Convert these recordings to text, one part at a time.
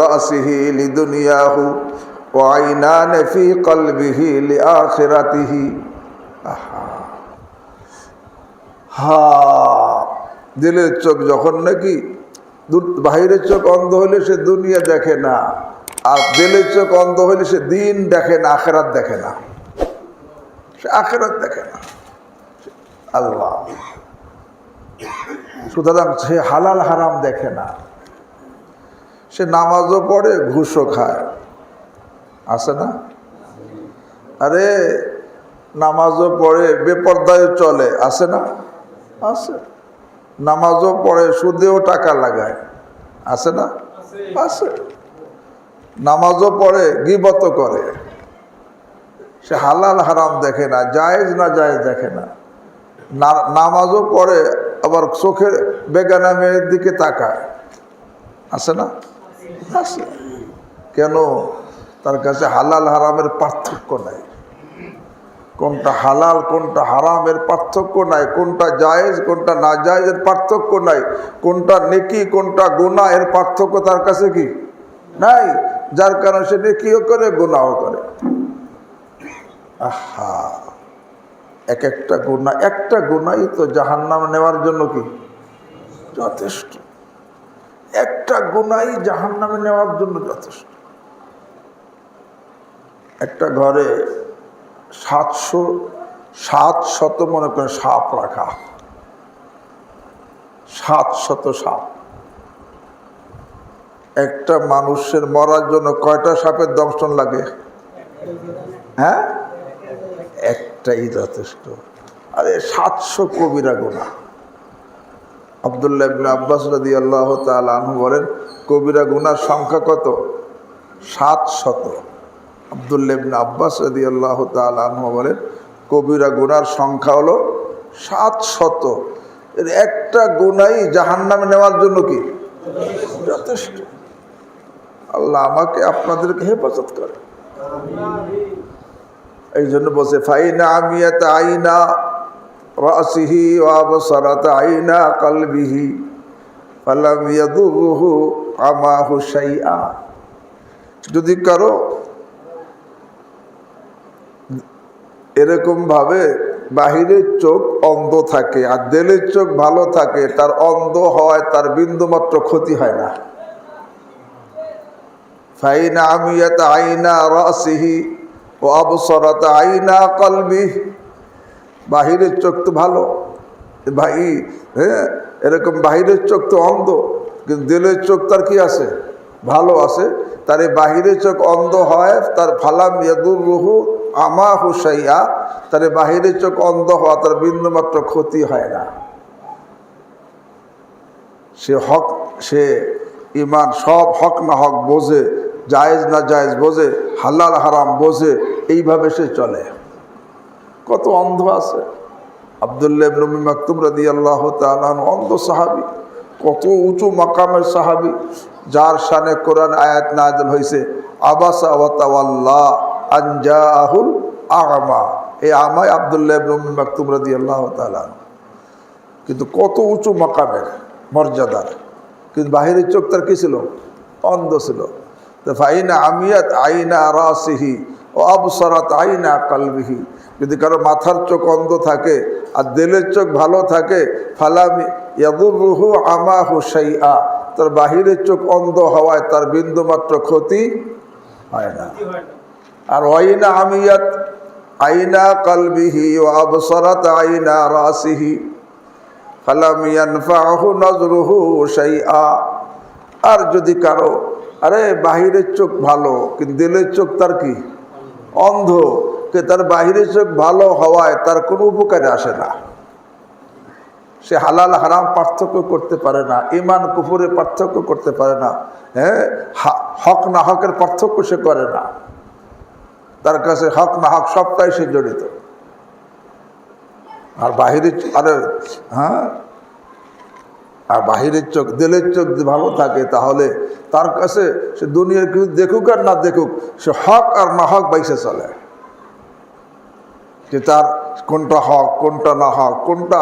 রাসিহি লিদুনিয়াহু ওয়া আইনান ফি কলবিহি লিআখিরাতিহি। দিলের চোখ যখন নাকি বাহিরের চোখ অন্ধ হইলে সে দুনিয়া দেখে না, আর দিলের চোখ অন্ধ হইলে সে দিন দেখে না, আখেরাত দেখে না, সে আখেরাত দেখে না। আল্লাহ, সুতরাং সে হালাল হারাম দেখে না। সে নামাজও পড়ে, ঘুষও খায়, আছে না? আরে নামাজও পড়ে, বেপরদায় চলে, আছে না? আছে। নামাজও পড়ে, সুদেও টাকা লাগায়, আছে না? আছে। নামাজও পড়ে, গীবত করে। সে হালাল হারাম দেখে না, জায়েজ না জায়েজ দেখে না। নামাজও পড়ে, আবার চোখের বেগানা মেয়ের দিকে তাকায়, আছে না? আছে। কেন? তার কাছে হালাল হারামের পার্থক্য নাই। কোনটা হালাল কোনটা হারামের পার্থক্য নাই, কোনটা জায়েজ কোনটা না জায়েজের পার্থক্য নাই, কোনটা নেকি কোনটা গুনাহ এর পার্থক্য তার কাছে কি নাই। যার কারণে সে নেকিও করে, গুনাহও করে। আহা, এক একটা গুনাহ, একটা গুনাহই তো জাহান্নামে নেওয়ার জন্য কি যথেষ্ট। একটা গুনাহই জাহান্নামে নেওয়ার জন্য যথেষ্ট। একটা ঘরে 700 মনে করেন সাপ রাখা, 700 সাপ। একটা মানুষের মরার জন্য কয়টা সাপের দংশন লাগে? হ্যাঁ, একটাই যথেষ্ট। আরে 700 কবিরা গুনাহ। আব্দুল্লাহ ইবনে আব্বাস রাদিয়াল্লাহু তাআলা আনহু বলেন, কবিরা গুনার সংখ্যা কত? 700। আব্দুল্লাহ ইবনে আব্বাস রাদিয়াল্লাহু তাআলা আনহু বলেন, কবিরা গুনার সংখ্যা হলো 700। এর একটা গুনাহই জাহান্নামে নেওয়ার জন্য কি যথেষ্ট। আল্লাহ আমাকে আপনাদেরকে হেফাজত করে। এই জন্য বলছে, ফাইনা আমিয়াত আইনা রাসিহি ওয়া আবসারাত আইনা কলবিহি ফালাম ইয়াদুরহু আমাহু শাইআ। যদি কারো এরকম ভাবে বাহিরের চোখ অন্ধ থাকে আর দিলের চোখ ভালো থাকে, তার অন্ধ হয় তার বিন্দুমাত্র ক্ষতি হয় না। ফাইনা আমিয়াত আইনা রাসিহি ওয়া আবসারাত আইনা কলবিহি। বাহিরের চোখ তো ভালো ভাই, হ্যাঁ, এরকম বাহিরের চোখ তো অন্ধ, কিন্তু দিলের চোখ তার কি আছে? ভালো আছে। তার এই বাহিরের চোখ অন্ধ হয়, তার ফালাম ইয়াদুররুহু আমাহু শাইআ, তার বাহিরের চোখ অন্ধ হওয়া তার বিন্দুমাত্র ক্ষতি হয় না। সে হক, সে ইমান সব হক না হক বোঝে, জায়েজ না জায়েজ বোঝে, হালাল হারাম বোঝে, এইভাবে সে চলে। কত অন্ধ আছে। আব্দুল্লাহ ইবনে উম্মি মাকতুম রাদিয়াল্লাহু তাআলা আনহু অন্ধ সাহাবী, কত উঁচু মাকামের সাহাবী, যার শানে কোরআন আয়াত নাযিল হয়েছে, আবাসা ওয়া তাওয়াল্লা আন জাআহুল আ'মা। এই আমায় আব্দুল্লাহ ইবনে উম্মি মাকতুম রাদিয়াল্লাহু তাআলা আনহু। কিন্তু কত উঁচু মাকামের, মর্যাদার, কিন্তু বাহিরের চোখ তার কি ছিল? অন্ধ ছিল। তো ফাইনা আমিয়াত আইনা রাসিহি ও আবসারাত আইনা কলবিহি। যদি কারো মাথার চোখ অন্ধ থাকে আর দিলের চোখ ভালো থাকে, ফালাম ইয়াদুররুহু আমাহু শাইআ, তার বাহিরের চোখ অন্ধ হওয়ায় তার বিন্দুমাত্র ক্ষতি হয় না। আর ওয়াইনা আমিয়াত আইনা কলবিহি ওয়া আবসারাত আইনা রাসিহি ফালাম ইয়ানফাহু নজরুহু শাইআ। আর যদি কারো আরে বাহিরের চোখ ভালো কিন্তু দিলের চোখ তার কি অন্ধ, তার বাহিরের চোখ ভালো হওয়ায় তার কোনো উপকারে আসে না। সে হালাল হারাম পার্থক্য করতে পারে না, ইমান কুফুরের পার্থক্য করতে পারে না, হ্যাঁ, হক না হকের পার্থক্য সে করে না। তার কাছে হক না হক সবটাই সে জড়িত। আর বাহিরের আর বাহিরের চোখ, দিলের চোখ যদি ভালো থাকে তাহলে তার কাছে সে দুনিয়ার কিছু দেখুক আর না দেখুক, সে হক আর না হক বাইসে চলে। যে তার কোনটা হক কোনটা না হক, কোনটা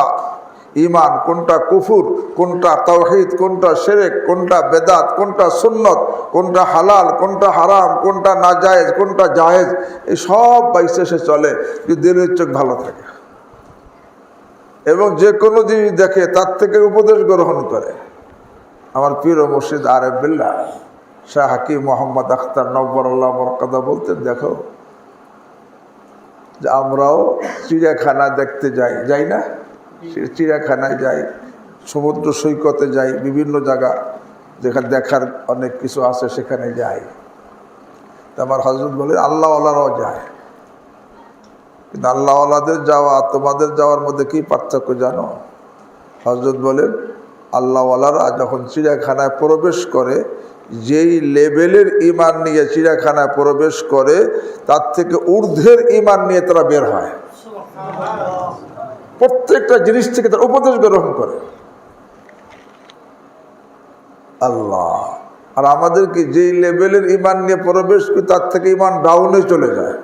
ইমান, কোনটা কুফুর, কোনটা তাওহীদ, কোনটা শিরক, কোনটা বেদাত, কোনটা সুন্নত, কোনটা হালাল, কোনটা হারাম, কোনটা নাজায়েজ, কোনটা জায়েজ, এই সব বাইসে সে চলে যদি দিলের চোখ ভালো থাকে এবং যে কোনো জিনিস দেখে তার থেকে উপদেশ গ্রহণ করে। আমার পীর ও মুর্শিদ আরেফ বিল্লাহ শাহ হাকিম মোহাম্মদ আখতার নব্বরুল্লাহ বরকাতা বলতেন, দেখো যে আমরাও চিড়িয়াখানা দেখতে যাই না, চিড়িয়াখানায় যাই, সমুদ্র সৈকতে যাই, বিভিন্ন জায়গা যেখানে দেখার অনেক কিছু আছে সেখানে যাই। আমার হযরত বলে আল্লাহওয়ালারাও যায়, কিন্তু আল্লাহওয়ালাদের যাওয়া তোমাদের যাওয়ার মধ্যে কি পার্থক্য জানো? হযরত বলেন আল্লাহওয়ালারা যখন চিড়িয়াখানায় প্রবেশ করে, যেই লেভেলের ঈমান নিয়ে চিড়িয়াখানায় প্রবেশ করে তার থেকে ঊর্ধ্বের ঈমান নিয়ে তারা বের হয়। প্রত্যেকটা জিনিস থেকে তারা উপদেশ গ্রহণ করে। আল্লাহ, আর আমাদেরকে যেই লেভেলের ঈমান নিয়ে প্রবেশ করি তার থেকে ঈমান ডাউনে চলে যায়,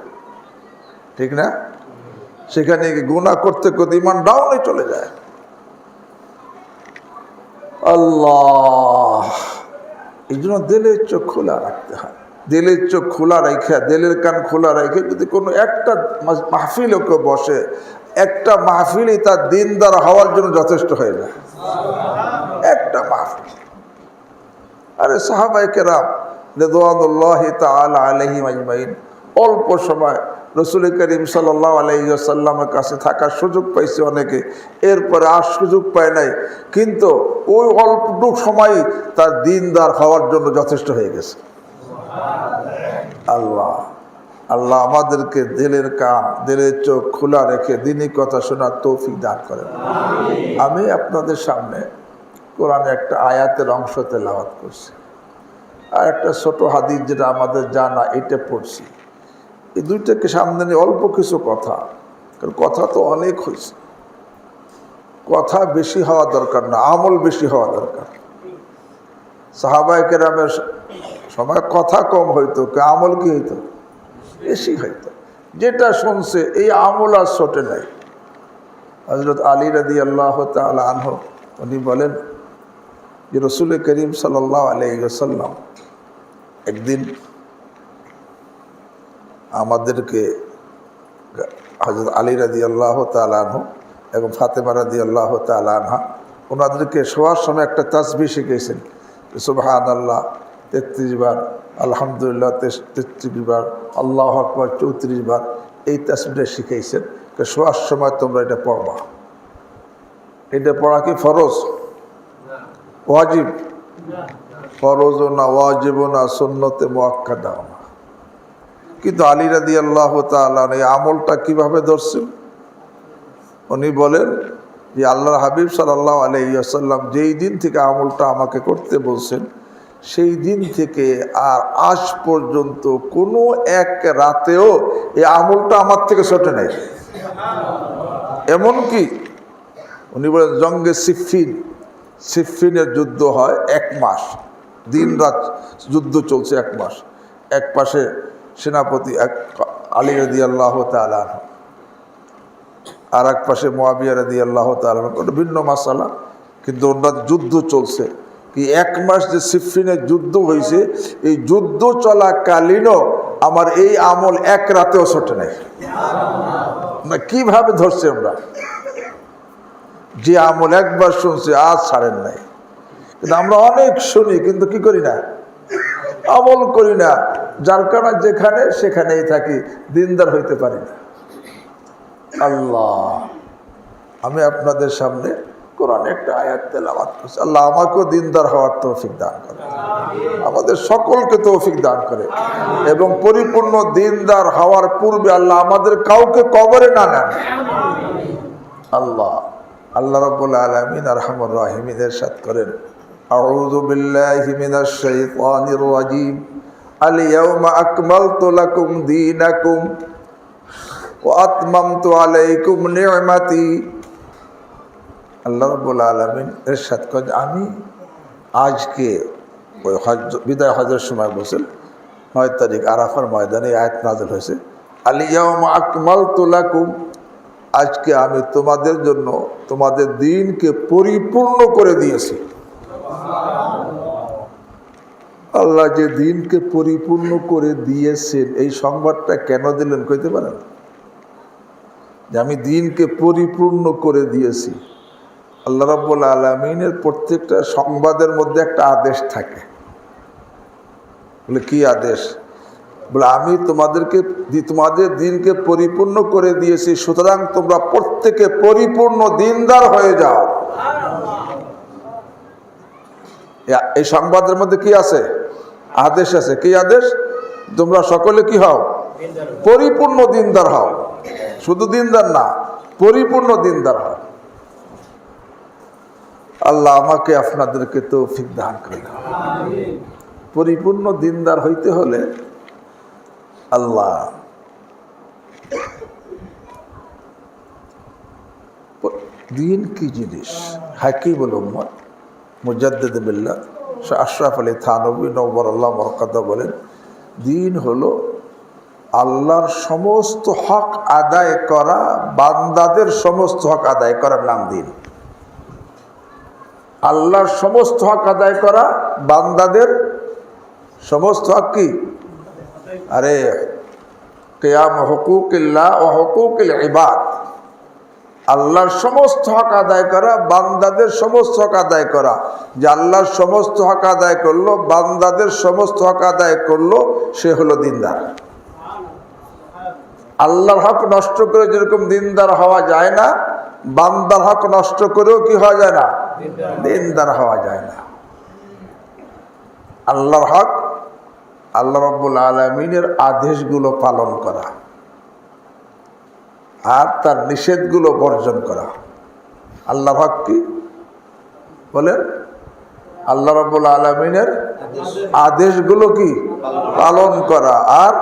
ঠিক না? সেখানে গুনাহ করতে করতে ঈমান ডাউনে চলে যায়। আল্লাহ, এই জন্য দিলের চোখ খোলা রাখতে হয়। দিলের চোখ খোলা রেখে, দিলের কান খোলা রেখে যদি কোনো একটা মাহফিলও কেউ বসে, একটা মাহফিলই তার দিনদার হওয়ার জন্য যথেষ্ট হয়ে যায়। একটা মাহফিল। আরে সাহাবায়ে কেরাম রিদওয়ানুল্লাহি তাআলা আলাইহিম আজমাইন অল্প সময় রাসূল করিম সাল্লাল্লাহু আলাইহি ওয়াসাল্লামের কাছে থাকার সুযোগ পাইছে অনেকে, এরপরে আর সুযোগ পায় নাই, কিন্তু ওই অল্পটুকু সময় তার দিনদার হওয়ার জন্য যথেষ্ট হয়ে গেছে। আল্লাহ আল্লাহ আমাদেরকে দিলের কান, দিলের চোখ খোলা রেখে দ্বীনি কথা শোনার তৌফিক দান করেন। আমি আপনাদের সামনে কোরআনে একটা আয়াতের অংশ তেলাওয়াত করছি, আর একটা ছোট হাদিস যেটা আমাদের জানা, এটা পড়ছি। এই দুইটাকে সামনে নিয়ে অল্প কিছু কথা, কারণ কথা তো অনেক হয়েছে, কথা বেশি হওয়া দরকার না, আমল বেশি হওয়া দরকার। সাহাবায়ে কেরামের সময় কথা কম হইতো, আমল কি হইতো? বেশি হইতো। যেটা শুনছে এই আমল আর ছোটে নাই। হযরত আলী রাদিয়াল্লাহু তাআলা আনহু উনি বলেন যে রাসূল করিম সাল্লাল্লাহু আলাইহি ওয়াসাল্লাম একদিন আমাদেরকে, হযরত আলী রাদিয়াল্লাহু তাআলা আনহু এবং ফাতেমা রাদিয়াল্লাহু তাআলা আনহা, ওনাদেরকে শোয়ার সময় একটা তাসবিহ শিখিয়েছেন, সুবহানাল্লাহ 33 বার, আলহামদুলিল্লাহ 33 বার, আল্লাহু আকবার 34 বার, এই তাসবিহটা শিখিয়েছেন। শোয়ার সময় তোমরা এটা পড়বা। এটা পড়া কি ফরজ? ওয়াজিব? ফরজও না, ওয়াজিবও না, সুন্নতে মুআক্কাদাও না। কিন্তু আলী রাদিয়াল্লাহু তাআলা এই আমলটা কিভাবে ধরছেন? উনি বলেন যে আল্লাহর হাবিব সাল্লাল্লাহু আলাইহি ওয়াসাল্লাম যেই দিন থেকে আমলটা আমাকে করতে বলছেন, সেই দিন থেকে আর আজ পর্যন্ত কোনো এক রাতেও এই আমলটা আমার থেকে ছোটে নাই। এমনকি উনি বলেন জঙ্গে সিফিনের যুদ্ধ হয় 1 মাস, দিন রাত যুদ্ধ চলছে 1 মাস। এক পাশে সেনাপতি আলী রাদিয়াল্লাহু তাআলা, আর এক পাশে মুআবিয়া রাদিয়াল্লাহু তাআলা, ভিন্ন মাসালা, কিন্তু ওনার যুদ্ধ চলছে। কি 1 মাস যে সিফিনের যুদ্ধ হয়েছে, এই যুদ্ধ চলাকালীনও আমার এই আমল এক রাতেও ছোটে নাই। না, কিভাবে ধরছে আমরা? যে আমল একবার শুনছে আজ ছাড়েন নাই। কিন্তু আমরা অনেক শুনি, কিন্তু কি করি না? আমল করি না। যার কারণে যেখানে সেখানেই থাকি, দিনদার হইতে পারি না। আল্লাহ, আমি আপনাদের সামনে কোরআন একটা আয়াত তেলাওয়াত করছি। আল্লাহ আমাকেও দিনদার হওয়ার তৌফিক দান করে, আমাদের সকলকে তৌফিক দান করে, এবং পরিপূর্ণ দিনদার হওয়ার পূর্বে আল্লাহ আমাদের কাউকে কবরে না নেন। আল্লাহ আল্লাহ রাব্বুল আলামিন আরহামুর রাহিমিন ইরশাদ করেন, আউযু বিল্লাহি মিনাশ শাইতানির রাজীম, আল ইয়াউমা আকমালতু লাকুম দীনাকুম ওয়া আতমামতু আলাইকুম নি'মাতি। আল্লাহ রাব্বুল আলামিন ইরশাদ করেন, আমি আজকে ওই বিদায় হজের সময় বলছেন 9 তারিখ আরাফার ময়দানে আয়াত নাযিল হয়েছে, আল ইয়াউমা আকমালতু লাকুম, আজকে আমি তোমাদের জন্য তোমাদের দিনকে পরিপূর্ণ করে দিয়েছি। আল্লাহ যে দিনকে পরিপূর্ণ করে দিয়েছেন, এই সংবাদটা কেন দিলেন কইতে পারেন? যে আমি দিনকে পরিপূর্ণ করে দিয়েছি। আল্লাহ রাব্বুল আলামিনের প্রত্যেকটা সংবাদের মধ্যে একটা আদেশ থাকে। বলে কি আদেশ? বলে আমি তোমাদের দিনকে পরিপূর্ণ করে দিয়েছি, সুতরাং তোমরা প্রত্যেকে পরিপূর্ণ দিনদার হয়ে যাও। এই সংবাদের মধ্যে কি আছে? আদেশ আছে। কি আদেশ? তোমরা সকলে কি হও? পরিপূর্ণ দিনদার হও। শুধু দিনদার না, পরিপূর্ণ দিনদার হও। আল্লাহ আমাকে আপনাদেরকে তৌফিক দান করেন। পরিপূর্ণ দিনদার হইতে হলে আল্লাহ দিন কি জিনিস, হাকিমুল উম্মত মুজাদ্দিদ বিল্লাহ আশরাফ আলী থানভী নওয়ারাল্লাহ বরকাতুহু বলেন, দিন হলো আল্লাহর সমস্ত হক আদায় করা, বান্দাদের সমস্ত হক আদায় করার নাম দিন। আল্লাহর সমস্ত হক আদায় করা, বান্দাদের সমস্ত হক কি? আরে কিয়াম হুকুকিল্লাহ ওয়া হুকুকিল ইবাদ। আল্লাহর সমস্ত হক আদায় করা, বান্দাদের সমস্ত হক আদায় করা। যে আল্লাহর সমস্ত হক আদায় করলো, বান্দাদের সমস্ত হক আদায় করলো, সে হলো দিনদার। আল্লাহর হক নষ্ট করে যেরকম দিনদার হওয়া যায় না, বান্দার হক নষ্ট করেও কি হওয়া যায় না? দিনদার হওয়া যায় না। আল্লাহর হক, আল্লাহ রাব্বুল আলামিনের আদেশগুলো পালন করা আর তার নিষেধগুলো বর্জন করা। আল্লাহর হক কি বলেন? আল্লাহ রাব্বুল আলামিনের আদেশগুলো কি? পালন করা আর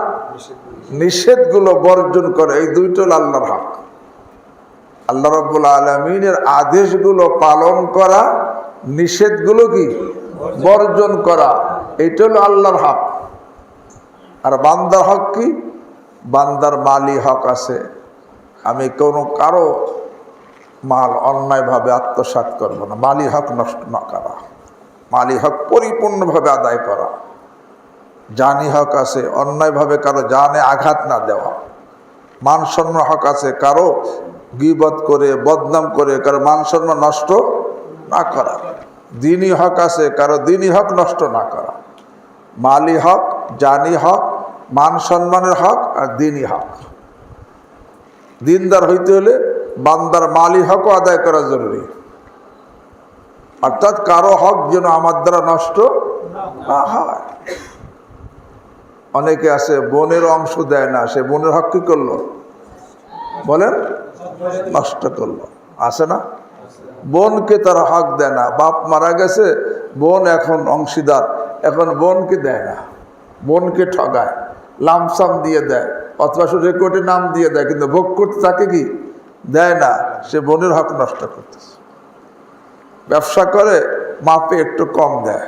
নিষেধগুলো বর্জন করা। এই দুইটা হলো আল্লাহর হক। আল্লাহ রাব্বুল আলামিনের আদেশগুলো পালন করা, নিষেধগুলো কি? বর্জন করা। এইটা হলো আল্লাহর হক। আর বান্দার হক কি? বান্দার মালি হক আছে। আমি কারো মাল অন্যায়ভাবে আত্মসাৎ করব না। মালি হক নষ্ট না করা, মালি হক পরিপূর্ণভাবে আদায় করা। জানি হক আছে, অন্যায়ভাবে কারো জানে আঘাত না দেওয়া। মান সম্মান হক আছে, কারো গীবত করে বদনাম করে কারো মান সম্মান নষ্ট না করা। দিনী হক আছে, কারো দিনী হক নষ্ট না করা। মালি হক, জানি হক, মান সম্মানের হক আর দিনী হক। দিনদার হইতে হলে বান্দার মালি হকও আদায় করা জরুরি। অর্থাৎ কারো হক যেন আমার দ্বারা নষ্ট না হয়। অনেকে আছে বোনের অংশ দেয় না, সে বোনের হক কি করলো বলেন? নষ্ট করলো। আছে না? বোনকে তারা হক দেয় না। বাপ মারা গেছে, বোন এখন অংশীদার, এখন বোনকে দেয় না, বোনকে ঠগায়, লামসাম দিয়ে দেয়, অথবা শুধু রেকর্ডে নাম দিয়ে দেয়, কিন্তু ভোগ করতে তাকে কি দেয় না। সে বোনের হক নষ্ট করতেছে। ব্যবসা করে, মাপে একটু কম দেয়,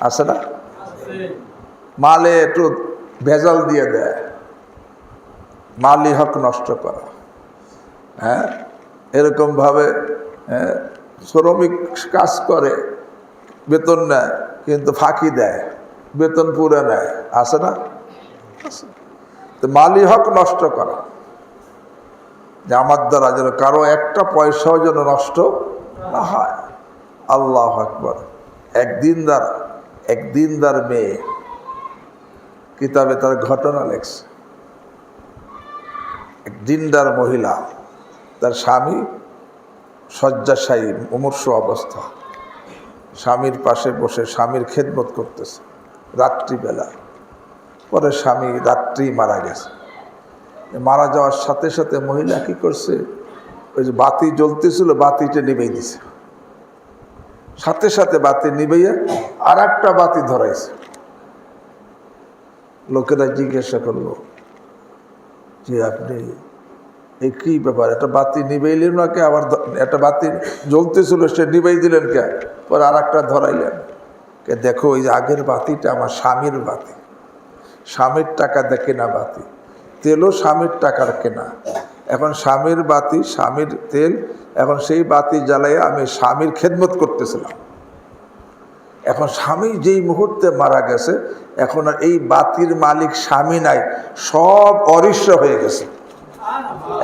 আছে না? মালে একটু ভেজাল দিয়ে দেয়, মালি হক নষ্ট করা। হ্যাঁ, এরকমভাবে শ্রমিক কাজ করে, বেতন নেয় কিন্তু ফাঁকি দেয়, বেতন পুরে নেয়, আছে না? তো মালি হক নষ্ট করা, যে আমার দ্বারা যেন কারো একটা পয়সাও যেন নষ্ট না হয়। আল্লাহু আকবার। এক দিনদার মেয়ে কিতাবে তার ঘটনা লেখছে। এক দিনদার মহিলা, তার স্বামী শয্যাশায়ী, মুমূর্ষ অবস্থা, স্বামীর পাশে বসে স্বামীর খেদমত করতেছে রাত্রিবেলা। পরে স্বামী রাত্রি মারা গেছে। মারা যাওয়ার সাথে সাথে মহিলা কি করছে, ওই যে বাতি জ্বলতেছিল বাতিটা নিভেই দিছে, সাথে সাথে বাতি নিভেইয়া আর একটা বাতি ধরাইছে। লোকেরা জিজ্ঞাসা করলো যে আপনি এই কী ব্যাপার, একটা বাতি নিভেইলেন নাকি, আবার একটা বাতি জ্বলতেছিল সে নিভেই দিলেন কে? পরে আর একটা ধরাইলেন কে? দেখো ওই যে আগের বাতিটা আমার স্বামীর বাতি, স্বামীর টাকা দিয়ে কেনা বাতি, তেলও স্বামীর টাকার কেনা, এখন স্বামীর বাতি, স্বামীর তেল, এখন সেই বাতি জ্বালাইয়া আমি স্বামীর খেদমত করতেছিলাম। এখন স্বামী যেই মুহূর্তে মারা গেছে, এখন আর এই বাতির মালিক স্বামী নাই, সব অদৃশ্য হয়ে গেছে।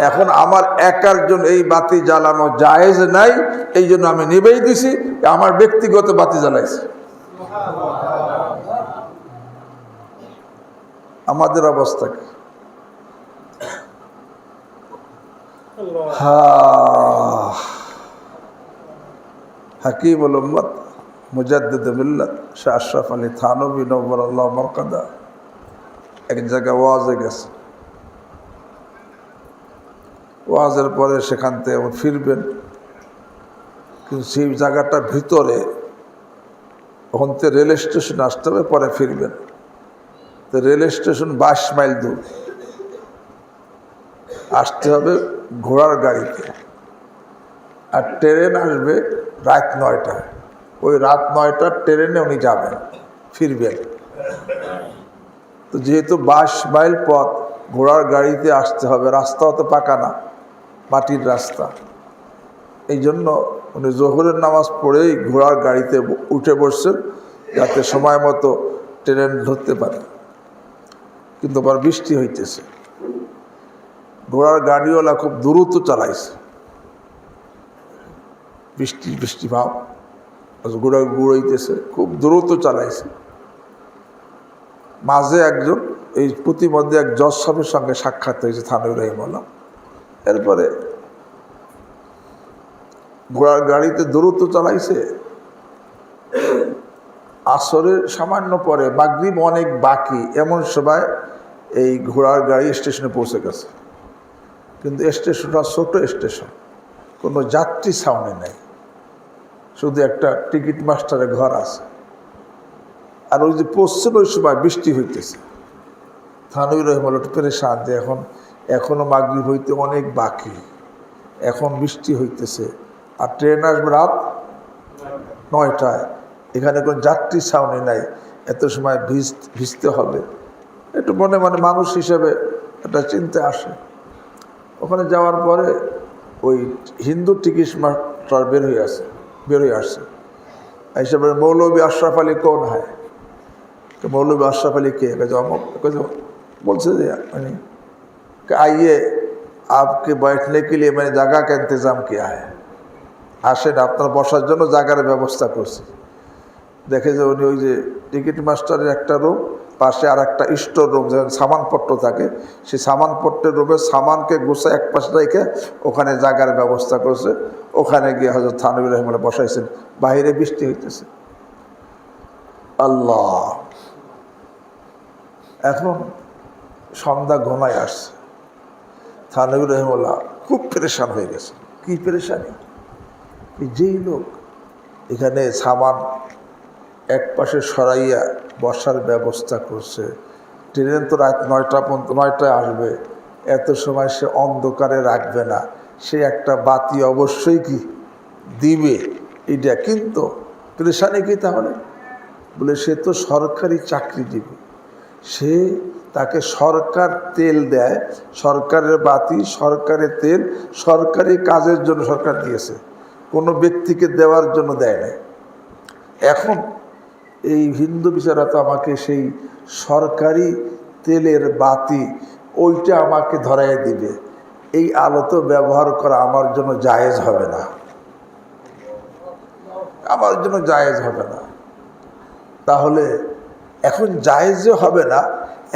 এখন আমার একার জন্য এই বাতি জ্বালানো জায়েজ নাই, এই জন্য আমি নিবেই দিছি, আমার ব্যক্তিগত বাতি জ্বালাইছি। আমাদের অবস্থা কি? হাকিমুল উম্মত মুজাদ্দিদ মিল্লাত শাহ আশরাফ আলী থানভী নওয়ারাল্লাহ মারকাদা এক জায়গায় ওয়াজে গেছে। ওয়াজের পরে সেখান থেকে ফিরবেন, কিন্তু সেই জায়গাটা ভিতরে, ওখান থেকে রেল স্টেশনে আসতে হবে, পরে ফিরবেন। তো রেল স্টেশন 22 মাইল দূর, আসতে হবে ঘোড়ার গাড়িতে, আর ট্রেন আসবে রাত 9টায়। ওই রাত 9টার ট্রেনে উনি যাবেন, ফিরবেন। তো যেহেতু 22 মাইল পথ ঘোড়ার গাড়িতে আসতে হবে, রাস্তাও তো পাকা না, মাটির রাস্তা, এই জন্য উনি জোহরের নামাজ পড়েই ঘোড়ার গাড়িতে উঠে বসছেন, যাতে সময় মতো ট্রেন ধরতে পারে। কিন্তু আবার বৃষ্টি হইতেছে, ঘোড়ার গাড়িওয়ালা খুব দ্রুত চালাইছে, বৃষ্টি ভাব, ঘোড়া ঘুরাইতেছে, খুব দ্রুত চালাইছে। মাঝে একজন, এই প্রতিমধ্যে এক জজ সাহেবের সঙ্গে সাক্ষাৎ হয়েছে থানভী রহিমাহুল্লাহ। এরপরে ঘোড়ার গাড়িতে দ্রুত চালাইছে, আসরের সামান্য পরে, মাগরিব অনেক বাকি, এমন সময় এই ঘোড়ার গাড়ি স্টেশনে পৌঁছে গেছে। কিন্তু স্টেশনটা ছোট স্টেশন, কোনো যাত্রী ছাউনি নেই, শুধু একটা টিকিট মাস্টারের ঘর আছে। আর ওই যে পশ্চিম, ওই সময় বৃষ্টি হইতেছে। থানভী রহিমাহুল্লাহ পেরেশান যে এখনও মাগরিব হইতে অনেক বাকি, এখন বৃষ্টি হইতেছে, আর ট্রেন আসবে রাত 9টায়, এখানে কোনো যাত্রী ছাউনি নাই, এত সময় ভিজতে হবে। একটু মনে মনে মানুষ হিসেবে একটা চিন্তা আসে। ওখানে যাওয়ার পরে ওই হিন্দু টিকিট মাস্টার বের হয়ে আসছে। হিসাবে মৌলভী আশরাফ আলী কোন হয়? মৌলভী আশরাফ আলী কে? बोलते थे मैंने कि आइए आपके बैठने के लिए मैंने जगह का इंतज़ाम किया है, আসেন আপনার বসার জন্য জায়গার ব্যবস্থা করছি। দেখে যে উনি ওই যে টিকিট মাস্টারের একটা রুম, পাশে আর একটা স্টোর রুম, যেখানে সামানপত্র থাকে, সেই সামানপত্রের রুমে সামানকে গুছা এক পাশে রেখে ওখানে জায়গার ব্যবস্থা করছে। ওখানে গিয়ে হযরত থানভী রহিমাহুল্লাহ বসাইছেন। বাইরে বৃষ্টি হইতেছে। আল্লাহ, এখন সন্ধ্যা ঘনায় আসছে। থানভী রহিমাহুল্লাহ খুব পেরেশান হয়ে গেছে। কি পেরেশানি? যেই লোক এখানে সামান এক পাশে সরাইয়া বসার ব্যবস্থা করছে, ট্রেন তো রাত 9টায় আসবে, এত সময় সে অন্ধকারে রাখবে না, সে একটা বাতি অবশ্যই কি দিবে। এটা কিন্তু পেরেশানি কি তাহলে? বলে সে তো সরকারি চাকরিজীবী, সে, তাকে সরকার তেল দেয়, সরকারের বাতি, সরকারের তেল সরকারি কাজের জন্য সরকার দিয়েছে, কোনো ব্যক্তিকে দেওয়ার জন্য দেয় না। এখন এই হিন্দু বিচারা তো আমাকে সেই সরকারি তেলের বাতি ওইটা আমাকে ধরাই দিবে, এই আলো তো ব্যবহার করা আমার জন্য জায়েজ হবে না, আমার জন্য জায়েজ হবে না। তাহলে এখন জায়েজও হবে না।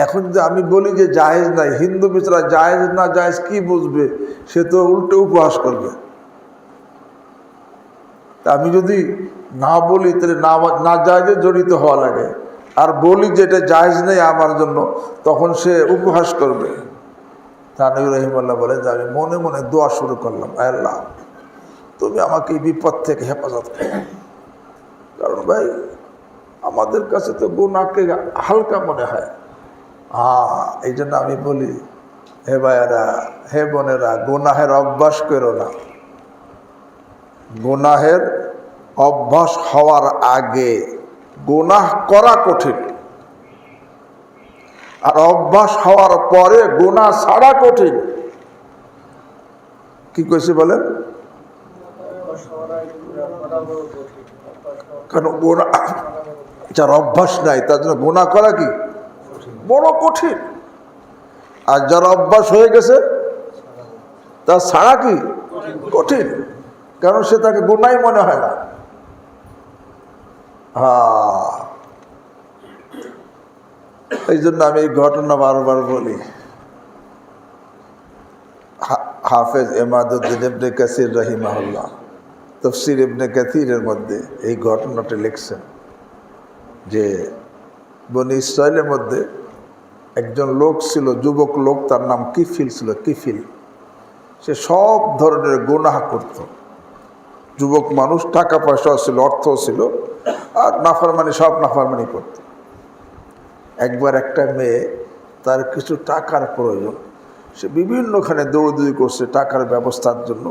এখন যে আমি বলি যে জায়েজ নাই, হিন্দু বিচারা জায়েজ না জায়েজ কি বুঝবে? সে তো উল্টো উপহাস করবে। আমি যদি না বলি তাহলে না জায়েজে জড়িত হওয়া লাগে, আর বলি যেটা জায়েজ নেই আমার জন্য, তখন সে উপহাস করবে। থানভী রহিমাহুল্লাহ বলে যে আমি মনে মনে দোয়া শুরু করলাম, আল্লাহ তুমি আমাকে এই বিপদ থেকে হেফাজত করো। কারণ ভাই, আমাদের কাছে তো গুনাহকে হালকা মনে হয়। এই জন্য আমি বলি, হে ভাইয়েরা, হে বোনেরা, গুনাহের অভ্যাস করো না। গুনাহের অভ্যাস হওয়ার আগে গুনাহ করা কঠিন, আর অভ্যাস হওয়ার পরে গুনাহ ছাড়া কঠিন। কি কইছে বলেন? কারণ গোনা যার অভ্যাস নাই তার জন্য গোনা করা কি বড় কঠিন, আর যার অভ্যাস হয়ে গেছে তার ছাড়া কি কঠিন, কারণ সে তাকে গুনাই মনে হয় না। এই জন্য আমি এই ঘটনা বারবার বলি। হাফেজ এমাদউদ্দিন ইবনে কাসির রাহিমাহুল্লাহ তাফসীর ইবনে কাসিরের মধ্যে এই ঘটনাটা লিখছেন যে বনি ইসরায়েলের মধ্যে একজন লোক ছিল, যুবক লোক, তার নাম কিফিল ছিল। কিফিল সে সব ধরনের গুনাহ করত। যুবক মানুষ, টাকা পয়সাও ছিল, অর্থও ছিল, আর নাফরমানি, সব নাফরমানি করত। একবার একটা মেয়ে, তার কিছু টাকার প্রয়োজন, সে বিভিন্নখানে দৌড়দৌড়ি করছে টাকার ব্যবস্থার জন্য,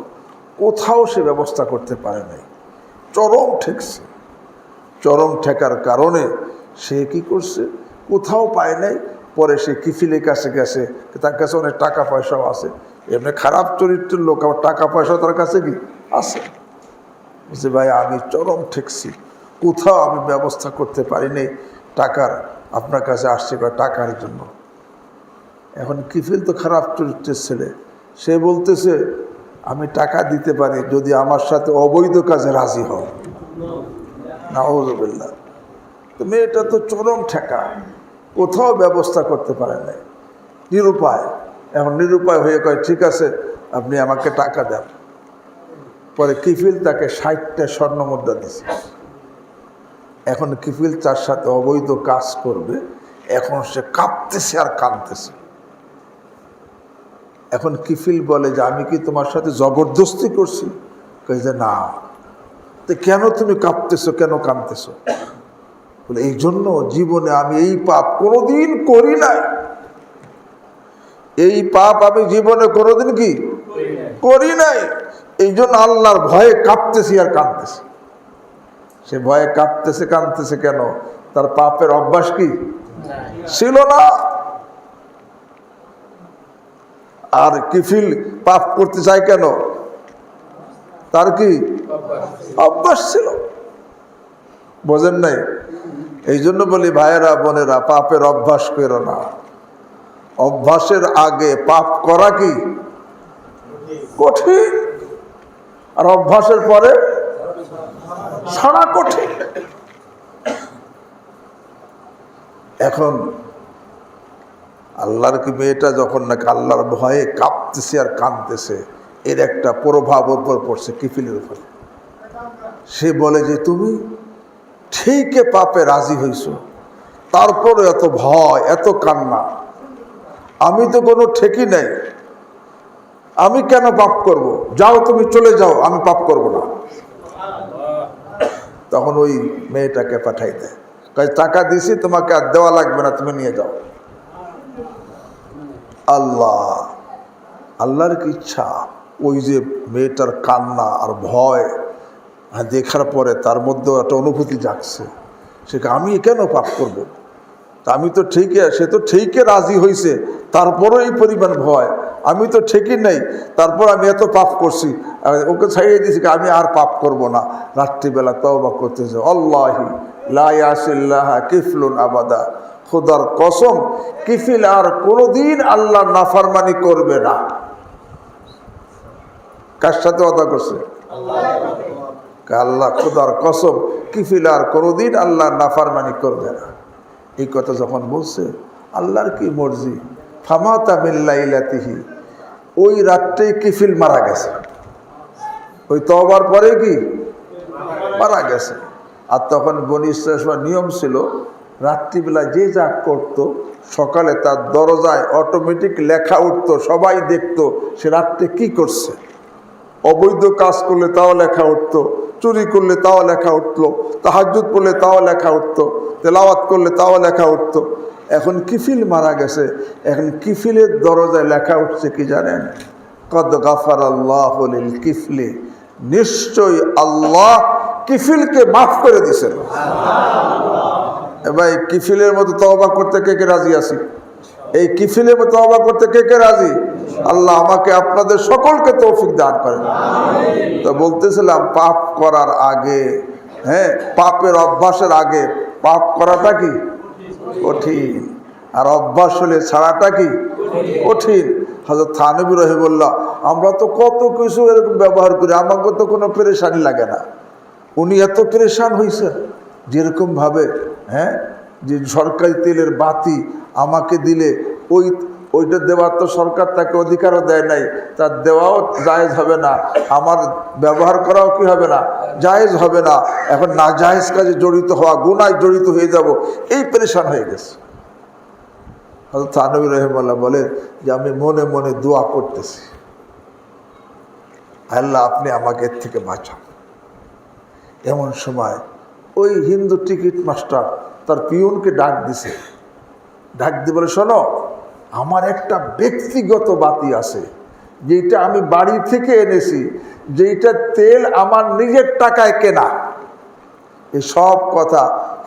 কোথাও সে ব্যবস্থা করতে পারে নাই। চরম ঠেকছে। চরম ঠেকার কারণে সে কি করছে, কোথাও পায় নাই। পরে সে কিফিলের কাছে গেছে, তার কাছে অনেক টাকা পয়সাও আছে, এমনি খারাপ চরিত্রের লোক, আবার টাকা পয়সাও তার কাছে কি আছে। বলছে ভাই আমি চরম ঠেকছি, কোথাও আমি ব্যবস্থা করতে পারিনি টাকার, আপনার কাছে আসছে টাকার জন্য। এখন কিফিল তো খারাপ চরিত্রের ছেলে, সে বলতেছে আমি টাকা দিতে পারি যদি আমার সাথে অবৈধ কাজে রাজি হও। নাউযুবিল্লাহ। তো মেয়েটা তো চরম ঠেকা, কোথাও ব্যবস্থা করতে পারে নাই, নিরুপায়। এখন নিরুপায় হয়ে কয় ঠিক আছে আপনি আমাকে টাকা দেন। পরে কিফিল তাকে 60টা স্বর্ণ মুদ্রা দিছে। এখন কিফিল তার সাথে অবৈধ কাজ করবে, এখন সে কাঁপতেছে আর কাঁদতেছে। এখন কিফিল বলে যে আমি কি তোমার সাথে জবরদস্তি করছি? কই যে না। তো কেন তুমি কাঁপতেছো, কেন কাঁদতেছো? বলে এই জন্য জীবনে আমি এই পাপ কোনোদিন করি নাই, এই পাপ আমি জীবনে কোনোদিন কি করি নাই, এই জন্য আল্লাহর ভয়ে কাঁপতেছি আর কাঁদতেছি। সে ভয়ে কাঁপতেছে কাঁদতেছে কেন? তার পাপের অভ্যাস কি ছিল না। আর কিফিল পাপ করতে চায় কেন? তার কি অভ্যাস ছিল। বোঝেন নাই? এই জন্য বলি ভাইয়েরা বোনেরা, পাপের অভ্যাস করো না। অভ্যাসের আগে পাপ করা কি কঠিন, আর অভ্যাসের পরে ছাড়া কঠিন। এখন আল্লাহর কি মেয়েটা যখন নাকি আল্লাহর ভয়ে কাঁপতেছে আর কাঁদতেছে, এর একটা প্রভাব উপর পড়ছে কিফিলের উপর। সে বলে যে তুমি ঠিকই পাপে রাজি হইছ, তারপরে এত ভয় এত কান্না, আমি তো কোনো ঠিকই নাই, আমি কেন পাপ করব? যাও তুমি চলে যাও, আমি পাপ করব না। তখন ওই মেয়েটাকে পাঠাই দেয়, কয় টাকা দিছি তোমাকে আর দেওয়া লাগবে না, তুমি নিয়ে যাও। আল্লাহর কি ইচ্ছা, ওই যে মেয়েটার কান্না আর ভয় দেখার পরে তার মধ্যেও একটা অনুভূতি জাগছে, সে আমি কেন পাপ করব? তা আমি তো ঠিকই, সে তো ঠিকই রাজি হয়েছে, তারপরও এই পরিমাণ ভয়, আমি তো ঠিকই নেই, তারপর আমি এত পাপ করছি, ওকে ছাড়িয়ে দিয়েছি, আমি আর পাপ করব না। রাত্রিবেলা তওবা করতেছে, আল্লাহি লা ইয়াসিল্লাহা কিফলুন আবাদা, খোদার কসম কিফিল আর কোনোদিন আল্লাহর নাফরমানি করবে না। কার সাথে ওয়াদা করছে? আল্লাহ, খোদার কসম কিফিল আর কোনোদিন আল্লাহর নাফরমানি করবে না। এই কথা যখন বলছে, আল্লাহর কি মর্জি, ফামাতা মিন লাইলাতিহি, ওই রাত্রেই কিফিল মারা গেছে। ওই তওবার পরে কি মারা গেছে। আর তখন বনি ইসরাঈলের নিয়ম ছিল, রাত্রিবেলা যে যা করত, সকালে তার দরজায় অটোমেটিক লেখা উঠত, সবাই দেখত সে রাত্রে কি করছে। অবৈধ কাজ করলে তাও লেখা উঠতো, চুরি করলে তাও লেখা উঠলো, তাহাজ্জুদ পড়লে তাও লেখা উঠতো, তেলাওয়াত করলে তাও লেখা উঠতো। এখন কিফিল মারা গেছে, এখন কিফিলের দরজায় লেখা উঠছে কি জানেন? কদ গাফারাল্লাহু লিল কিফলি, নিশ্চয়ই আল্লাহ কিফিলকে মাফ করে দিয়েছেন। ভাই কিফিলের মতো তওবা করতে কে কে রাজি আছি? এই কিফিলে তওবা করতে কে কে রাজি? আল্লাহ আমাকে আপনাদের সকলকে তৌফিক দান করেন। তো বলতেছিলাম পাপ করার আগে, হ্যাঁ, পাপের অভ্যাসের আগে পাপ করাটা কি কঠিন, আর অভ্যাস হলে ছাড়াটা কি কঠিন। হযরত থানবী রাহিমাহুল্লাহ, আমরা তো কত কিছু এরকম ব্যবহার করি, আমাকে তো কোনো পেরেশানি লাগে না। উনি এত পেরেশান হয়েছে যেরকমভাবে, হ্যাঁ, যে সরকারি তেলের বাতি আমাকে দিলে ওইটা দেওয়ার তো সরকার তাকে অধিকারও দেয় নাই, তার দেওয়াও জায়েজ হবে না, আমার ব্যবহার করাও কি হবে না, জায়েজ হবে না। এখন না জায়েজ কাজে জড়িত হওয়া, গুনায় জড়িত হয়ে যাব, এই পেরেশান হয়ে গেছে। হযরত থানবী রাহিমাহুল্লাহ বলে যে আমি মনে মনে দোয়া করতেছি, আল্লাহ আপনি আমাকে এর থেকে বাঁচান। এমন সময় ওই হিন্দু টিকিট মাস্টার তার পিয়নকে ডাক দিছে, ডাক দিয়ে বলে, শোনো, আমার একটা ব্যক্তিগত বাতি আছে যেটা আমি বাড়ি থেকে এনেছি, যেটা তেল আমার নিজের টাকায় কেনা। এই সব কথা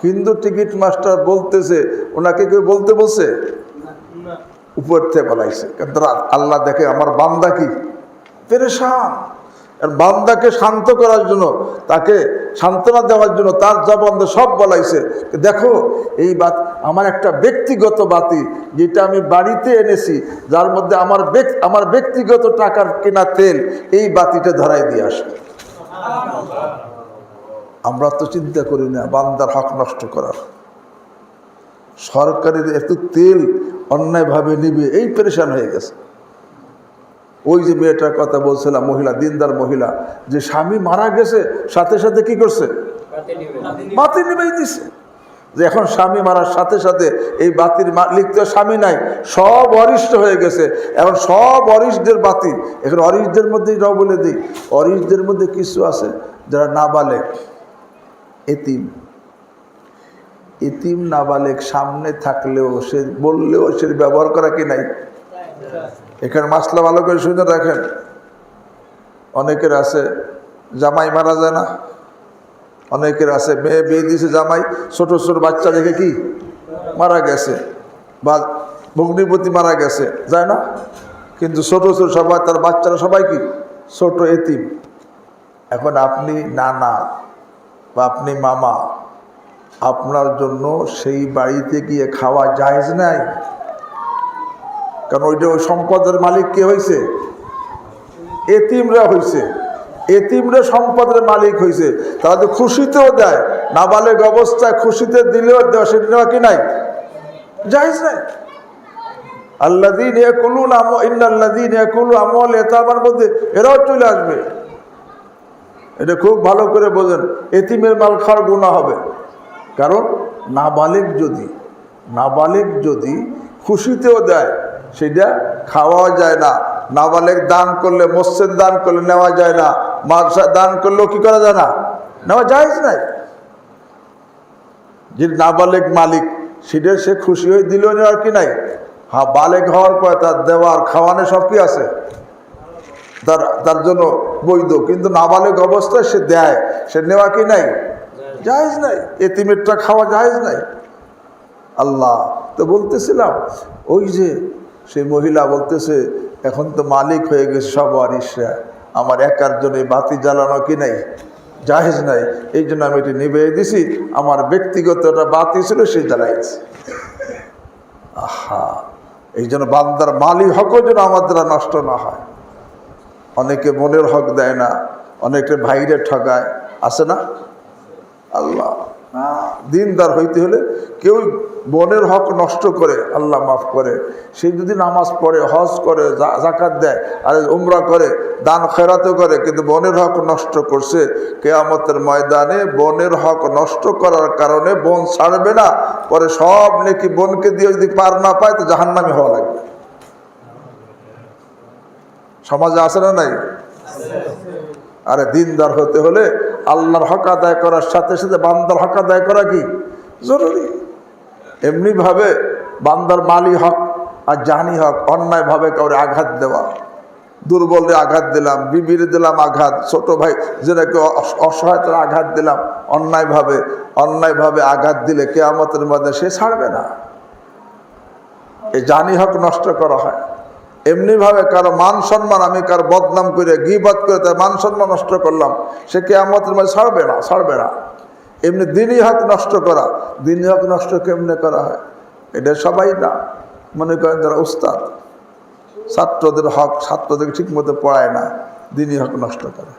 হিন্দু টিকিট মাস্টার বলতেছে, ওনাকে কেউ বলতে বলছে? উপর থেকে বলাইছে। আল্লাহ দেখে আমার বান্দা কি পেরেশান, আর বান্দাকে শান্ত করার জন্য, তাকে সান্ত্বনা দেওয়ার জন্য তার জবান সব বলাইছে, দেখো এই আমার একটা ব্যক্তিগত বাতি যেটা আমি বাড়িতে এনেছি, যার মধ্যে আমার ব্যক্তিগত টাকার কেনা তেল, এই বাতিটা ধরাই দিয়ে আসে। আমরা তো চিন্তা করি না বান্দার হক নষ্ট করার, সরকারের এত তেল অন্যায়ভাবে নিবে, এই পেরেশান হয়ে গেছে। ওই যে মেয়েটার কথা বলছিলাম, মহিলা, দিনদার মহিলা, যে স্বামী মারা গেছে, সাথে সাথে কি করছে, বাতি নিবেই দিছে। যে এখন স্বামী মারার সাথে সাথে এই বাতির মালিক তো স্বামী নাই, সব অরিষ্ট হয়ে গেছে। এখন সব অরিষ্টদের বাতি, এখন অরিষ্টদের মধ্যে এটাও বলে দিই, অরিষ্টদের মধ্যে কিছু আছে যারা নাবালেগ, এতিম। এতিম নাবালেগ সামনে থাকলেও, সে বললেও সে ব্যবহার করা কি নাই। এখানে মাসলা ভালো করে শুনে রাখেন, অনেকের আছে জামাই মারা যায় না, অনেকের আছে মেয়ে বিয়ে দিয়েছে, জামাই ছোট ছোট বাচ্চা রেখে কি মারা গেছে, বা ভগ্নিপতি মারা গেছে, যায় না, কিন্তু ছোট ছোট সবাই, তার বাচ্চারা সবাই কি ছোট এতিম। এখন আপনি নানা বা আপনি মামা, আপনার জন্য সেই বাড়িতে গিয়ে খাওয়া জায়েজ নাই, কারণ ওইটা ওই সম্পদের মালিক কে হয়েছে, এতিমরা হয়েছে, এতিমরা সম্পদের মালিক হয়েছে। তারা তো খুশিতেও দেয়, নাবালেগ অবস্থায় খুশিতে দিলেও দেওয়া, সেটা নেওয়া কি নাই, জায়েজ নাই। আল্লাযীনা ইয়াকুলুনা ইন্নাল্লাযীনা ইয়াকুলুনা আমওয়াল ইয়াতামার মধ্যে এরাও চলে আসবে। এটা খুব ভালো করে বোঝেন, এতিমের মাল খাওয়ার গুনাহ হবে। কারণ নাবালেগ যদি খুশিতেও দেয়, সেটা খাওয়া যায় না। নাবালেগ দান করলে, মসজিদ দান করলে নেওয়া যায় না, মাদ্রাসা দান করলেও কি করা যায় না, নেওয়া জায়েজ নাই। যে নাবালেগ মালিক, সেটা সে খুশি হয়ে দিলেও নেওয়ার কি নাই। হ্যাঁ, বালেগ হওয়ার পর তার দেওয়ার খাওয়ানো সব কি আছে, তার জন্য বৈধ, কিন্তু নাবালেগ অবস্থায় সে দেয়, সে নেওয়া কি নাই, জায়েজ নাই। এতিমেরটা খাওয়া জায়েজ নাই। আল্লাহ তো বলতেছিলাম, ওই যে সেই মহিলা বলতেছে, এখন তো মালিক হয়ে গেছে সব ওয়ারিশরা, আমার একার জন্য বাতি জ্বালানো কি নাই, জায়েজ নাই। এই জন্য আমি এটি নিভিয়ে দিছি, আমার ব্যক্তিগত একটা বাতি ছিল, সে জ্বালাইছে। আহা, এই জন্য বান্দার মালিক হকও যেন আমার দ্বারা নষ্ট না হয়। অনেকে বোনের হক দেয় না, অনেকে ভাইরে ঠকায়, আছে না। আল্লাহ, দিনদার হইতে হলে কেউ বোনের হক নষ্ট করে, আল্লাহ মাফ করে। সে যদি নামাজ পড়ে, হজ করে, যাকাত দেয়, আর উমরা করে, দান খেরাতও করে, কিন্তু বোনের হক নষ্ট করছে, কিয়ামতের ময়দানে বোনের হক নষ্ট করার কারণে বোন ছাড়বে না, পরে সব নেকি বোনকে দিয়ে যদি পার না পায় তো জাহান্নামী হওয়া লাগবে। সমাজে আছে না নাই? আরে দিনদার হতে হলে আল্লাহর হক আদায় করার সাথে সাথে বান্দার হক আদায় করা কি জরুরি। এমনিভাবে বান্দার মালি হক আর জানি হক, অন্যায়ভাবে কাউরে আঘাত দেওয়া, দুর্বলে আঘাত দিলাম, বিবির দিলাম আঘাত, ছোট ভাই যেটাকে অসহায়তার আঘাত দিলাম, অন্যায়ভাবে আঘাত দিলে কিয়ামতের মধ্যে সে ছাড়বে না। এই জানি হক নষ্ট করা হয়। এমনিভাবে কারো মান সম্মান, আমি কারো বদনাম করে গীবত করে তার মান সম্মান নষ্ট করলাম, সে কিয়ামতের মাঝে ছাড়বে না। এমনি দিনই হক নষ্ট করা, দিনই হক নষ্ট কেমনে করা হয়? এটা সবাই না, মনে করেন যারা উস্তাদ, ছাত্রদের হক ছাত্রদের ঠিক মতো পড়ায় না, দিনই হক নষ্ট করে।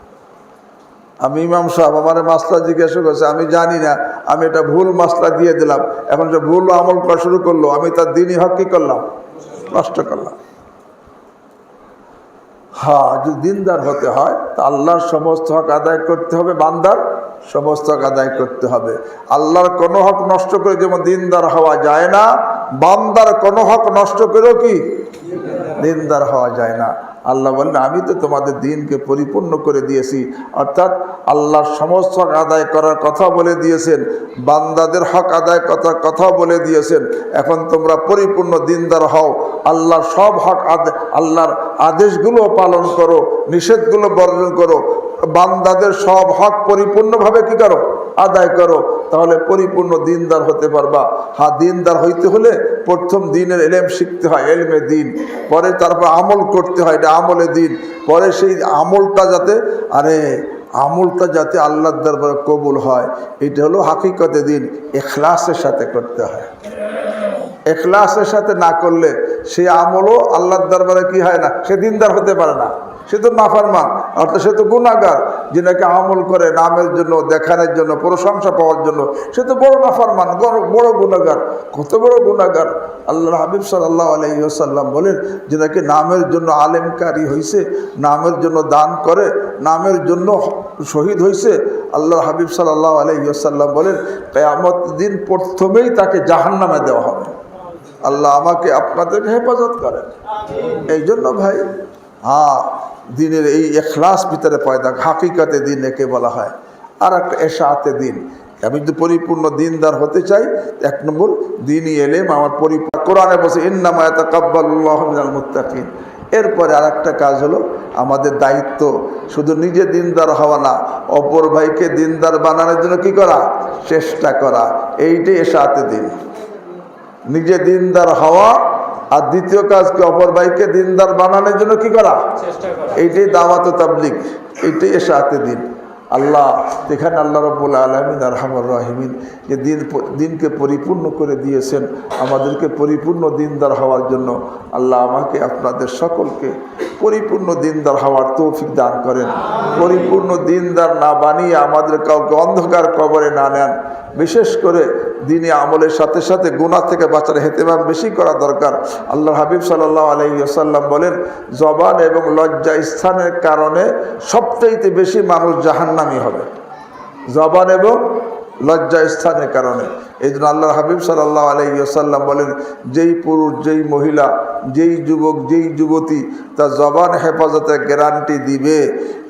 আমি ইমাম সাহেব আমার মাসলা জিজ্ঞাসা করছে, আমি জানি না, আমি এটা ভুল মাসলা দিয়ে দিলাম, এখন যে ভুল আমল করা শুরু করলো, আমি তার দিনই হক কি করলাম? নষ্ট করলাম। হ্যাঁ, যদি দিনদার হতে হয় তা আল্লাহর সমস্ত হক আদায় করতে হবে, বান্দার সমস্ত হক আদায় করতে হবে। আল্লাহর কোনো হক নষ্ট করে যেমন দিনদার হওয়া যায় না, বান্দার কোনো হক নষ্ট করেও কি দিনদার হওয়া যায় না। আল্লাহ বললেন, আমি তো তোমাদের দিনকে পরিপূর্ণ করে দিয়েছি, অর্থাৎ আল্লাহর সমস্ত হক আদায় করার কথা বলে দিয়েছেন, বান্দাদের হক আদায় করার কথা বলে দিয়েছেন। এখন তোমরা পরিপূর্ণ দিনদার হও, আল্লাহর সব হক আল্লাহর আদেশগুলো পালন করো, নিষেধগুলো বর্জন করো, বান্দাদের সব হক পরিপূর্ণভাবে কি করো? আদায় করো, তাহলে পরিপূর্ণ দিনদার হতে পারবা। হ্যাঁ, দিনদার হইতে হলে প্রথম দিনের এলেম শিখতে হয়, এলমে দিন, পরে তারপর আমল করতে হয়, এটা আমলে দিন, পরে সেই আমলটা যাতে আল্লাহর দরবারে কবুল হয়, এটা হলো হাকিকতে দিন। ইখলাসের সাথে করতে হয়, ইখলাসের সাথে না করলে সেই আমলও আল্লাহর দরবারে কি হয় না, সে দিনদার হতে পারে না, সে তো নাফরমান, অর্থাৎ সে তো গুনাহগার। যে নাকি আমল করে নামের জন্য, দেখানোর জন্য, প্রশংসা পাওয়ার জন্য, সে তো বড় নাফরমান, বড় গুনাহগার। কত বড় গুনাহগার! আল্লাহর হাবিব সাল্লাল্লাহু আলাইহি ওয়াসাল্লাম বলেন, যে নাকি নামের জন্য আলেমকারী হয়েছে, নামের জন্য দান করে, নামের জন্য শহীদ হয়েছে, আল্লাহর হাবিব সাল্লাল্লাহু আলাইহি ওয়াসাল্লাম বলেন, কিয়ামত দিন প্রথমেই তাকে জাহান্নামে দেওয়া হবে। আল্লাহ আমাকে আপনাদেরকে হেফাজত করেন। এই জন্য ভাই, হ্যাঁ, দিনের এই ইখলাস ভিতরে পয়দা, হাকিকতে দিন একে বলা হয়। আর একটা এশাআতে দিন, আমি যদি পরিপূর্ণ দিনদার হতে চাই, এক নম্বর দিনই এলেম আমার পরিপূর্ণ। কোরআনে বলছে, ইন্নামা ইয়াতাকাব্বালুল্লাহু মিনাল মুত্তাকিন। এরপরে আর একটা কাজ হলো, আমাদের দায়িত্ব শুধু নিজে দিনদার হওয়া না, অপর ভাইকে দিনদার বানানোর জন্য কি করা? চেষ্টা করা। এইটাই এশাআতে দিন, নিজে দিনদার হওয়া, আর দ্বিতীয় কাজকে অপর ভাইকে দিনদার বানানোর জন্য কি করা? এইটাই দাওয়াত ও তাবলীগ, এইটাই এশাআতে দিন। আল্লাহ এখানে আল্লাহ রাব্বুল আলামিন আরহামুর রাহিমিন যে দিনকে পরিপূর্ণ করে দিয়েছেন, আমাদেরকে পরিপূর্ণ দিনদার হওয়ার জন্য আল্লাহ আমাকে আপনাদের সকলকে পরিপূর্ণ দিনদার হওয়ার তৌফিক দান করেন। পরিপূর্ণ দিনদার না বানিয়ে আমাদের কাউকে অন্ধকার কবরে না নেন। বিশেষ করে দিনে আমলের সাথে সাথে গুনাহ থেকে বাঁচার ইহতিমাম বেশি করা দরকার। আল্লাহর হাবিব সাল্লাল্লাহু আলাইহি ওয়াসাল্লাম বলেন, জবান এবং লজ্জা স্থানের কারণে সবচেয়ে বেশি মানুষ জাহান্নামী হবে, জবান এবং লজ্জা স্থানের কারণে। এই জন্য আল্লাহর হাবিব সাল্লাল্লাহু আলাইহি ওয়াসাল্লাম বলেন, যেই পুরুষ, যেই মহিলা, যেই যুবক, যেই যুবতী তার জবান হেফাজতে গ্যারান্টি দিবে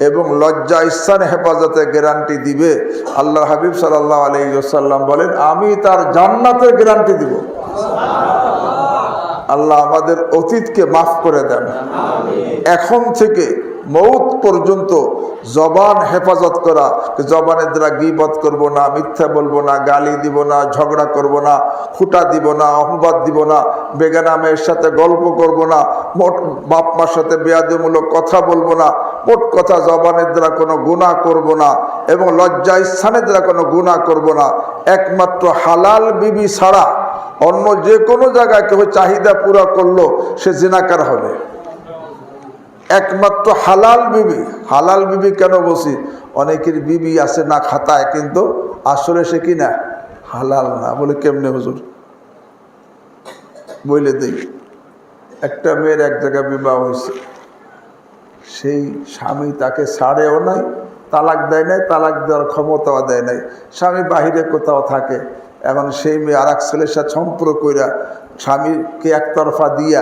এবং লজ্জা স্থান হেফাজতে গ্যারান্টি দিবে, আল্লাহর হাবিব সাল্লাল্লাহু আলাইহি ওয়াসাল্লাম বলেন, আমি তার জান্নাতের গ্যারান্টি দিব। আল্লাহ আমাদের অতীতকে মাফ করে দেন। এখন থেকে মৌত পর্যন্ত জবান হেফাজত করা, জবানের দ্বারা গীবত করব না, মিথ্যা বলবো না, গালি দিব না, ঝগড়া করব না, খুঁটা দিব না, অপবাদ দিব না, বেগানা মেয়ের সাথে গল্প করব না, মোট বাপ মার সাথে বেয়াদবিমূলক কথা বলবো না, মোট কথা জবানের দ্বারা কোনো গুনাহ করব না এবং লজ্জা স্থানের দ্বারা কোনো গুনাহ করব না। একমাত্র হালাল বিবি ছাড়া অন্য যে কোনো জায়গায় কেউ চাহিদা পুরা করলো সে জিনাকার হবে। একমাত্র হালাল বিবি। হালাল বিবি কেন বলছি? অনেকের বিবি আছে না খাতায়, কিন্তু আসলে সে কি না, হালাল না। বলে কেমনে হুজুর? বলে দেই, একটা মেয়ের এক জায়গায় বিবাহ হয়েছে, সেই স্বামী তাকে ছাড়েও নাই, তালাক দেয় নাই, তালাক দেওয়ার ক্ষমতাও দেয় নাই, স্বামী বাহিরে কোথাও থাকে। এখন সেই মেয়ে আর এক ছেলের সাথে সম্পর্ক কইরা স্বামীকে একতরফা দিয়া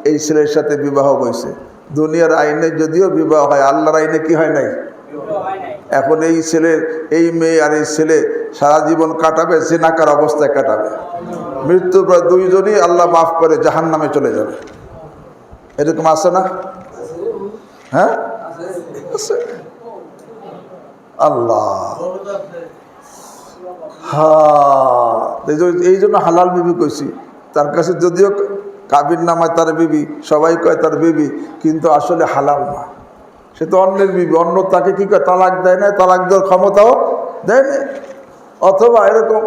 এই ছেলের সাথে বিবাহ হয়েছে। দুনিয়ার আইনে যদিও বিবাহ হয়, আল্লাহর আইনে কি হয় নাই। এখন এই ছেলে, এই মেয়ে আর এই ছেলে সারা জীবন কাটাবে, জিনাকার অবস্থায় কাটাবে। মৃত্যুর পর দুইজনই আল্লাহ মাফ করে জাহান্নামে চলে যাবে। এরকম আছে না? হ্যাঁ আছে। আল্লাহ, হ্যাঁ, এই জন্য হালাল বিবি কইছি। তার কাছে যদিও কাবির নামায় তার বিবি, সবাই কয় তার বিবি, কিন্তু আসলে হালাল না, সে তো অন্যের বিবি। অন্য তাকে কি কয়, তালাক দেয় না, তালাক দেওয়ার ক্ষমতাও দেয় না। অথবা এরকম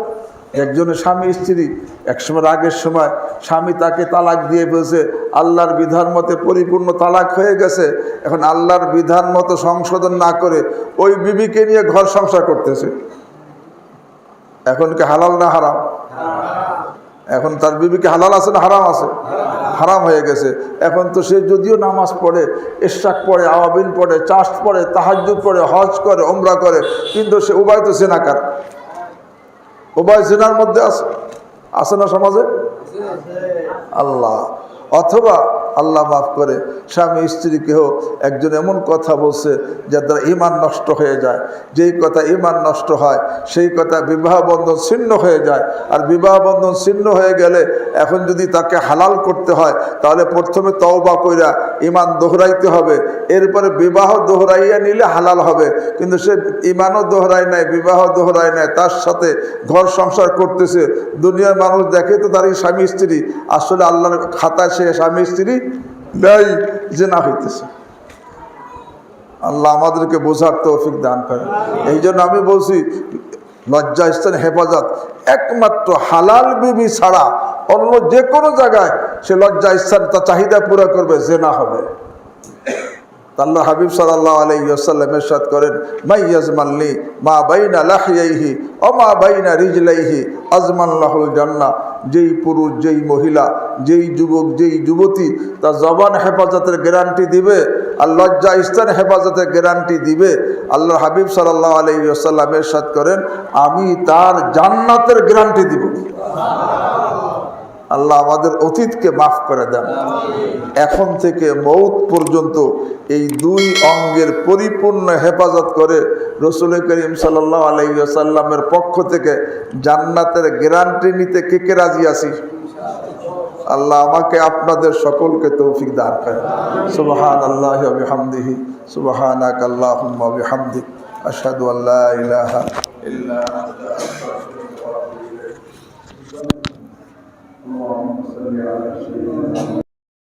একজনের স্বামী স্ত্রী একসময় আগের সময় স্বামী তাকে তালাক দিয়ে বলছে, আল্লাহর বিধান মতে পরিপূর্ণ তালাক হয়ে গেছে, এখন আল্লাহর বিধান মতো সংশোধন না করে ওই বিবিকে নিয়ে ঘর সংসার করতেছে। এখন কি হালাল না হারাম? এখন তার বিবিকে হালাল আছে না হারাম আছে? হারাম হয়ে গেছে। এখন তো সে যদিও নামাজ পড়ে, ইশরাক পড়ে, আওয়াবিন পড়ে, চাষ পড়ে, তাহাজ্জুদ পড়ে, হজ করে, উমরা করে, কিন্তু সে উভয় তো জেনাকার, উভয় জেনার মধ্যে আছে না সমাজে? আল্লাহ। অথবা আল্লাহ মাফ করে স্বামী স্ত্রীকেও একজন এমন কথা বলছে যার দ্বারা ঈমান নষ্ট হয়ে যায়। যেই কথা ঈমান নষ্ট হয় সেই কথা বিবাহ বন্ধন ছিন্ন হয়ে যায়। আর বিবাহ বন্ধন ছিন্ন হয়ে গেলে এখন যদি তাকে হালাল করতে হয় তাহলে প্রথমে তওবা কইরা ঈমান দোহরাইতে হবে, এরপরে বিবাহ দোহরাইয়া নিলে হালাল হবে। কিন্তু সে ঈমানও দোহরায় নাই, বিবাহ দোহরায় নাই, তার সাথে ঘর সংসার করতেছে। দুনিয়ার মানুষ দেখে তো তার স্বামী স্ত্রী, আসলে আল্লাহর খাতায় সে স্বামী স্ত্রী ব্যয় জেনা হইতেছে। আল্লাহ আমাদেরকে বোঝার তৌফিক দান করে। এই জন্য আমি বলছি লজ্জা স্থান হেফাজত একমাত্র হালাল বিবি ছাড়া অন্য যে কোনো জায়গায় সে লজ্জা স্থান তার চাহিদা পুরো করবে, জেনা হবে। আল্লাহ হাবিব সাল্লাল্লাহু আলাইহি ওয়াসাল্লাম ইরশাদ করেন, মাই ইয়াজমানলি মা বাইনা লাহিয়াইহি ওয়া মা বাইনা রিজলাইহি আজমান লাহুল জান্নাহ। যেই পুরুষ, যেই মহিলা, যেই যুবক, যেই যুবতী তার জবান হেফাজতের গ্যারান্টি দিবে আর লজ্জা স্থান হেফাজতের গ্যারান্টি দিবে, আল্লাহ হাবিব সাল্লাল্লাহু আলাইহি ওয়াসাল্লাম ইরশাদ করেন, আমি তার জান্নাতের গ্যারান্টি দিব। আল্লাহ আমাদের অতীতকে মাফ করে দেন। এখন থেকে মৌত পর্যন্ত এই দুই অঙ্গের পরিপূর্ণ হেফাজত করে রাসূল করিম সাল্লাল্লাহু আলাইহি ওয়াসাল্লামের পক্ষ থেকে জান্নাতের গ্যারান্টি নিতে কে কে রাজি আছি? আল্লাহ আমাকে আপনাদের সকলকে তৌফিক দান করেন। সুবহানাল্লাহি ওয়া বিহামদিহি, সুবহানাকা আল্লাহুম্মা ওয়া বিহামদিক, আশহাদু আল্লা ইলাহা ইল্লা আনতা আস্তাগফিরুকা ওয়া আতুবু ইলাইক। اللهم صل على سيدنا